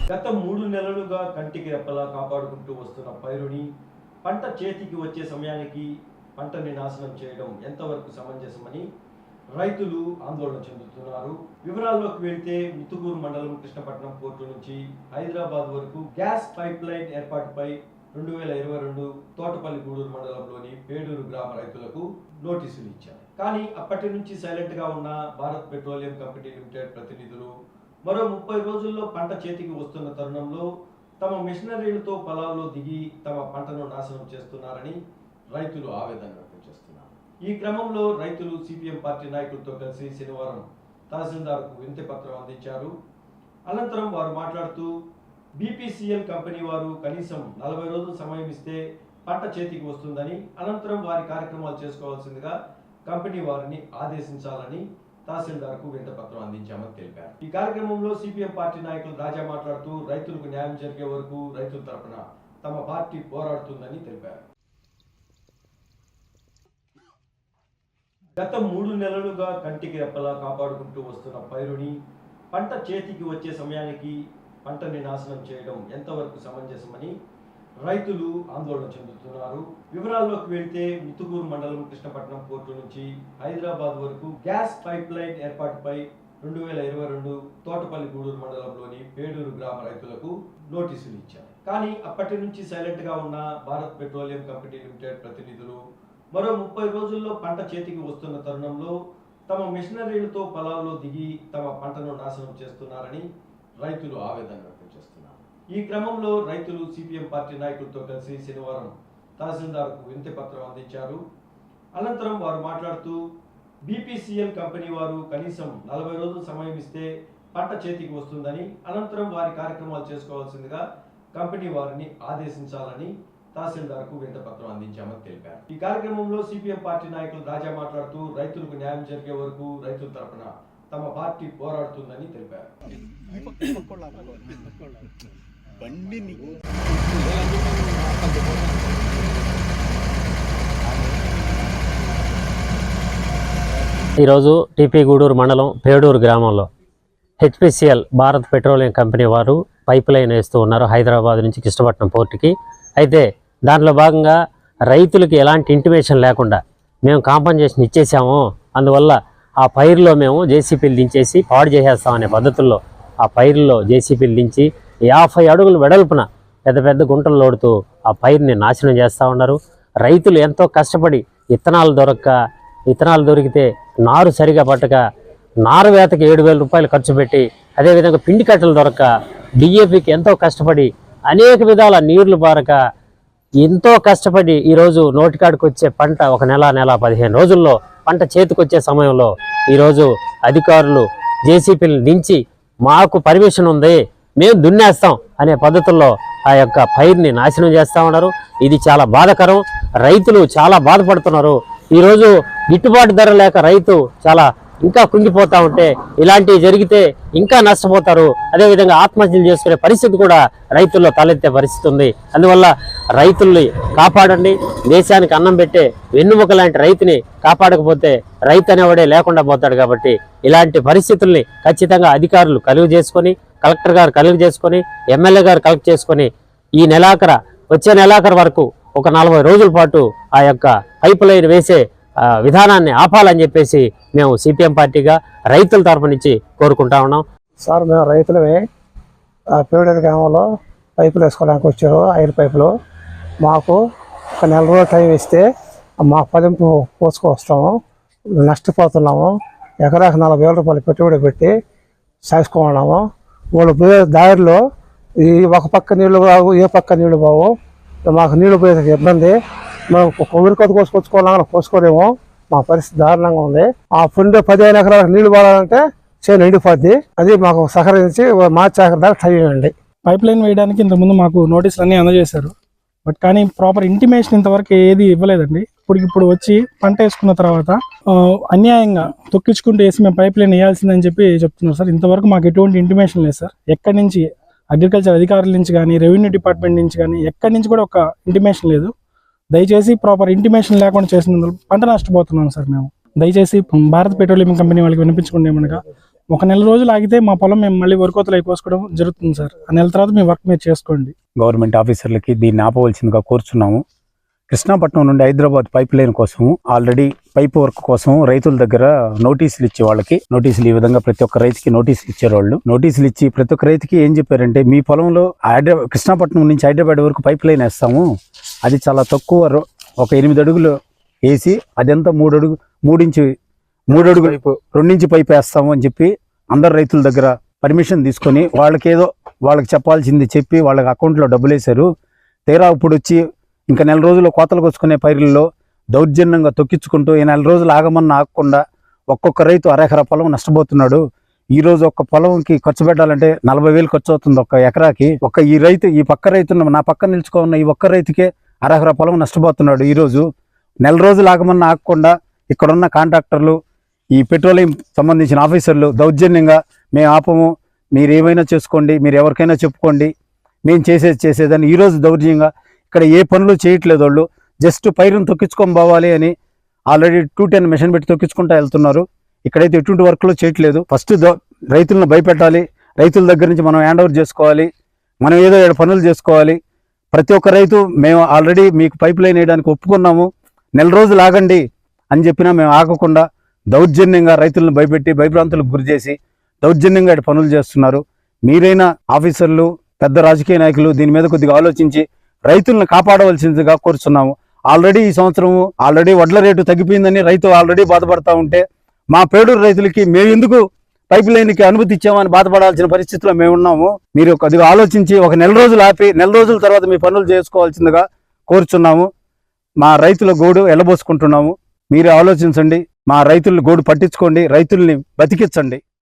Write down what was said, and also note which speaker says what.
Speaker 1: గత 3 నెలలుగా కంటికి రెప్పలా కాపాడుకుంటూ వస్తున్న పైరుని పంట చేతికి వచ్చే సమయానికి పంటని నాశనం చేయడం ఎంతవరకు సమంజసమని రైతులు ఆందోళన చెందుతున్నారు. వివరాల్లోకి వెళ్తే ముత్తుకూరు మండలం కృష్ణపట్నం పోర్టు నుంచి హైదరాబాద్ వరకు గ్యాస్ పైప్ లైన్ ఏర్పాటుపై 2022 తోటపల్లి గూడూరు మండలంలోని పేడూరు గ్రామ రైతులకు నోటీసులు ఇచ్చారు. కానీ అప్పటి నుంచి సైలెంట్ గా ఉన్న భారత్ పెట్రోలియం కంపెనీ లిమిటెడ్ ప్రతినిధులు మరో 30 రోజుల్లో పంట చేతికి వస్తున్న తరుణంలో తమ మిషనరీలతో పొలాల్లో దిగి తమ పంటను నాశనం చేస్తున్నారని రైతులు ఆవేదన వ్యక్తం చేస్తున్నారు. ఈ క్రమంలో రైతులు సిపిఎం పార్టీ నాయకులతో కలిసి శనివారం తహసీల్దార్కు వినతి పత్రం అందించారు. అనంతరం వారు మాట్లాడుతూ బీపీసీఎల్ కంపెనీ వారు కనీసం 40 రోజులు సమయం ఇస్తే పంట చేతికి వస్తుందని, అనంతరం వారి కార్యక్రమాలు చేసుకోవాల్సిందిగా కంపెనీ వారిని ఆదేశించాలని తహసీల్దార్కు వినతి పత్రం అందించామని తెలిపారు. ఈ కార్యక్రమంలో సిపిఎం పార్టీ నాయకులు రాజా మాట్లాడుతూ రైతులకు న్యాయం జరిగే వరకు రైతుల తరపున తమ పార్టీ పోరాడుతుందని తెలిపారు. గత 3 నెలలుగా కంటికి రెప్పలా కాపాడుకుంటూ వస్తున్న పైరుని పంట చేతికి వచ్చే సమయానికి పంటని నాశనం చేయడం ఎంతవరకు సమంజసమని రైతులు ఆందోళన చెందుతున్నారు. వివరాల్లోకి వెళ్తే ముత్తుకూరు మండలం కృష్ణపట్నం పోర్టు నుంచి హైదరాబాద్ వరకు గ్యాస్ పైప్ లైన్ ఏర్పాటుపై 2022 తోటపల్లి గూడూరు మండలంలోని పేడూరు గ్రామ రైతులకు నోటీసులు ఇచ్చారు. కానీ అప్పటి నుంచి సైలెంట్ గా ఉన్న భారత్ పెట్రోలియం కంపెనీ లిమిటెడ్ ప్రతినిధులు మరో 30 రోజుల్లో పంట చేతికి వస్తున్న తరుణంలో తమ మిషనరీలతో పొలాల్లో దిగి తమ పంటను నాశనం చేస్తున్నారని రైతులు ఆవేదన వ్యక్తం చేస్తున్నారు. ఈ క్రమంలో రైతులు సిపిఎం పార్టీ నాయకులతో కలిసి శనివారం తహసీల్దార్కు వినతి పత్రం అందించారు. అనంతరం వారు మాట్లాడుతూ బీపీసీఎల్ కంపెనీ వారు కనీసం 40 రోజులు సమయం ఇస్తే పంట చేతికి వస్తుందని, అనంతరం వారి కార్యక్రమాలు చేసుకోవాల్సిందిగా కంపెనీ వారిని ఆదేశించాలని తహసీల్దార్కు వినతి పత్రం అందించామని తెలిపారు. ఈ కార్యక్రమంలో సిపిఎం పార్టీ నాయకులు రాజా మాట్లాడుతూ రైతులకు న్యాయం జరిగే వరకు రైతుల తరపున తమ పార్టీ పోరాడుతుందని తెలిపారు.
Speaker 2: ఈరోజు టీపీ గూడూరు మండలం పేడూరు గ్రామంలో హెచ్పిసిఎల్ భారత్ పెట్రోలియం కంపెనీ వారు పైప్ లైన్ వేస్తూ ఉన్నారు హైదరాబాద్ నుంచి కృష్ణపట్నం పోర్టుకి. అయితే దాంట్లో భాగంగా రైతులకి ఎలాంటి ఇంటిమేషన్ లేకుండా మేము కాంపన్సేషన్ ఇచ్చేసాము, అందువల్ల ఆ పైరులో మేము జేసీపీలు దించేసి పాడు చేసేస్తామనే పద్ధతుల్లో ఆ పైరులో జేసీపీలు దించి 50 అడుగులు వెడల్పున పెద్ద పెద్ద గుంటలు లోడుతూ ఆ పైరుని నాశనం చేస్తూ ఉన్నారు. రైతులు ఎంతో కష్టపడి విత్తనాలు దొరికితే నారు సరిగా పట్టక నారు వేతకి 7,000 రూపాయలు ఖర్చు పెట్టి, అదేవిధంగా పిండి కట్టలు దొరక్క డిఏపికి ఎంతో కష్టపడి అనేక విధాల నీళ్లు బారక ఎంతో కష్టపడి ఈరోజు నోటికాడికి వచ్చే పంట ఒక నెల 15 రోజుల్లో పంట చేతికొచ్చే సమయంలో ఈరోజు అధికారులు జేసీపీలను దించి మాకు పర్మిషన్ ఉంది మేము దున్నేస్తాం అనే పద్ధతుల్లో ఆ యొక్క పైరుని నాశనం చేస్తూ ఉన్నారు. ఇది చాలా బాధాకరం. రైతులు చాలా బాధపడుతున్నారు. ఈరోజు గిట్టుబాటు ధర లేక రైతు చాలా ఇంకా కుంగిపోతూ ఉంటే ఇలాంటివి జరిగితే ఇంకా నష్టపోతారు. అదేవిధంగా ఆత్మహత్యలు చేసుకునే పరిస్థితి కూడా రైతుల్లో తలెత్తే పరిస్థితి ఉంది. అందువల్ల రైతుల్ని కాపాడండి. దేశానికి అన్నం పెట్టే వెన్నుముక లాంటి రైతుని కాపాడకపోతే రైతు అనేవాడే లేకుండా పోతాడు. కాబట్టి ఇలాంటి పరిస్థితుల్ని ఖచ్చితంగా అధికారులు కలుగు చేసుకొని, కలెక్టర్ గారు కలుగు చేసుకొని, ఎమ్మెల్యే గారు కలెక్ట్ చేసుకొని వచ్చే నెలాఖరు వరకు ఒక 40 రోజుల పాటు ఆ యొక్క పైప్ లైన్ వేసే విధానాన్ని ఆపాలని చెప్పేసి మేము సిపిఎం పార్టీగా రైతుల తరపు నుంచి కోరుకుంటా ఉన్నాం.
Speaker 3: సార్, మేము రైతులమే పేడూరు గ్రామంలో పైపులు వేసుకోవడానికి వచ్చారు. ఐరన్ పైపులు మాకు ఒక 4 రోజులు టైం ఇస్తే మా పదింపు పోసుకొస్తాము. నష్టపోతున్నాము. ఎకరాకు 40,000 రూపాయలు పెట్టుబడి పెట్టి చేసుకున్నాము. వాళ్ళు పోయే దారిలో ఈ ఒక పక్క నీళ్లు బాగు, ఏ పక్క నీళ్లు బాగు. మాకు నీళ్లు పోయే ఇబ్బంది. మేము కొబ్బరి కొత్త కోసుకొచ్చుకోవాలన్నా కోసుకోలేము. మా పరిస్థితి దారుణంగా ఉంది. ఆ పుండే 15 ఎకరాలకు నీళ్లు పోవాలంటే చేను ఎండిపోద్ది. అది మాకు సహకరించి మార్చి ఆఖరి దాకా టైం ఇవ్వండి.
Speaker 4: పైప్ లైన్ వేయడానికి ఇంతకుముందు మాకు నోటీసులు అన్నీ అందజేశారు. కానీ ప్రాపర్ ఇంటిమేషన్ ఇంతవరకు ఏది ఇవ్వలేదండి. ఇప్పుడు వచ్చి పంట వేసుకున్న తర్వాత అన్యాయంగా తొక్కించుకుంటూ వేసి మేము పైప్ లైన్ వేయాల్సిందని చెప్పి చెప్తున్నారు సార్. ఇంతవరకు మాకు ఎటువంటి ఇంటిమేషన్ లేదు సార్. ఎక్కడి నుంచి అగ్రికల్చర్ అధికారుల నుంచి కానీ, రెవెన్యూ డిపార్ట్మెంట్ నుంచి కానీ ఎక్కడి నుంచి కూడా ఒక ఇంటిమేషన్ లేదు. దయచేసి ప్రాపర్ ఇంటిమేషన్ లేకుండా చేసినందుకు పంట నష్టపోతున్నాం సార్. మేము దయచేసి భారత్ పెట్రోలియం కంపెనీ వాళ్ళకి వినిపించుకుంటే ఏమనగా ఒక నెల రోజులు ఆగితే మా పొలం మేము మళ్ళీ వరికోతలు అయి కోసుకోవడం జరుగుతుంది సార్. ఆ నెల తర్వాత మీ వర్క్ మీరు చేసుకోండి.
Speaker 5: గవర్నమెంట్ ఆఫీసర్లకి దీన్ని ఆపవలసిందిగా కోరుచున్నాము. కృష్ణాపట్నం నుండి హైదరాబాద్ పైప్ లైన్ కోసం ఆల్రెడీ పైప్ వర్క్ కోసం రైతుల దగ్గర నోటీసులు ఇచ్చే వాళ్ళకి ఈ విధంగా ప్రతి ఒక్క రైతుకి నోటీసులు ఇచ్చేవాళ్ళు. నోటీసులు ఇచ్చి ప్రతి ఒక్క రైతుకి ఏం చెప్పారంటే, మీ పొలంలో కృష్ణాపట్నం నుంచి హైదరాబాద్ వరకు పైప్ లైన్ వేస్తాము, అది చాలా తక్కువ ఒక 8 అడుగులు వేసి అదంతా 3 అడుగు 3 అడుగులు 2 ఇంచు పైప్ వేస్తాము అని చెప్పి అందరు రైతుల దగ్గర పర్మిషన్ తీసుకొని వాళ్ళకి చెప్పాల్సింది చెప్పి వాళ్ళకి అకౌంట్లో డబ్బులు వేశారు. తీరా ఇప్పుడు వచ్చి ఇంకా నెల రోజులు కోతలు కొచ్చుకునే పైర్లలో దౌర్జన్యంగా తొక్కించుకుంటూ ఈ నెల రోజులు ఆగకుండా ఒక్కొక్క రైతు అరెకరా పొలం నష్టపోతున్నాడు. ఈ రోజు ఒక్క పొలంకి ఖర్చు పెట్టాలంటే 40,000 ఖర్చు అవుతుంది ఒక్క ఎకరాకి. ఈ పక్క రైతు నా పక్క నిలుచుకున్న ఈ ఒక్క రైతుకే అరెకరా పొలం నష్టపోతున్నాడు. ఈ రోజు నెల రోజులు ఆగకుండా ఇక్కడున్న కాంట్రాక్టర్లు, ఈ పెట్రోలియం సంబంధించిన ఆఫీసర్లు దౌర్జన్యంగా మేము ఆపము, మీరు ఏమైనా చేసుకోండి, మీరు ఎవరికైనా చెప్పుకోండి, మేము చేసేదని ఈరోజు దౌర్జన్యంగా ఇక్కడ ఏ పనులు చేయట్లేదు. వాళ్ళు జస్ట్ పైరును తొక్కించుకొని పోవాలి అని ఆల్రెడీ 210 మెషిన్ పెట్టి తొక్కించుకుంటూ వెళ్తున్నారు. ఇక్కడైతే ఎటువంటి వర్క్లు చేయట్లేదు. ఫస్ట్ రైతులను భయపెట్టాలి, రైతుల దగ్గర నుంచి మనం హ్యాండ్ ఓవర్ చేసుకోవాలి, మనం ఏదో 7 పనులు చేసుకోవాలి. ప్రతి ఒక్క రైతు మేము ఆల్రెడీ మీకు పైప్ లైన్ వేయడానికి ఒప్పుకున్నాము, నెల రోజులు ఆగండి అని చెప్పినా మేము ఆగకుండా దౌర్జన్యంగా రైతులను భయపెట్టి భయభ్రాంతులకు గురి చేసి దౌర్జన్యంగా పనులు చేస్తున్నారు. మీరైనా ఆఫీసర్లు, పెద్ద రాజకీయ నాయకులు దీని మీద కొద్దిగా ఆలోచించి రైతులను కాపాడవలసిందిగా కోరుతున్నాము. ఆల్రెడీ ఈ సంవత్సరం వడ్ల రేటు తగ్గిపోయిందని రైతు ఆల్రెడీ బాధపడతా ఉంటే మా పేడూరు రైతులకి మేము ఎందుకు పైప్ లైన్కి అనుమతి ఇచ్చామని బాధపడాల్సిన పరిస్థితిలో మేము ఉన్నాము. మీరు కొద్దిగా ఆలోచించి ఒక నెల రోజులు ఆపి నెల రోజుల తర్వాత మీ పనులు చేసుకోవాల్సిందిగా కోరుచున్నాము. మా రైతుల గోడు ఎల్లబోసుకుంటున్నాము. మీరే ఆలోచించండి, మా రైతుల గోడు పట్టించుకోండి, రైతుల్ని బతికించండి.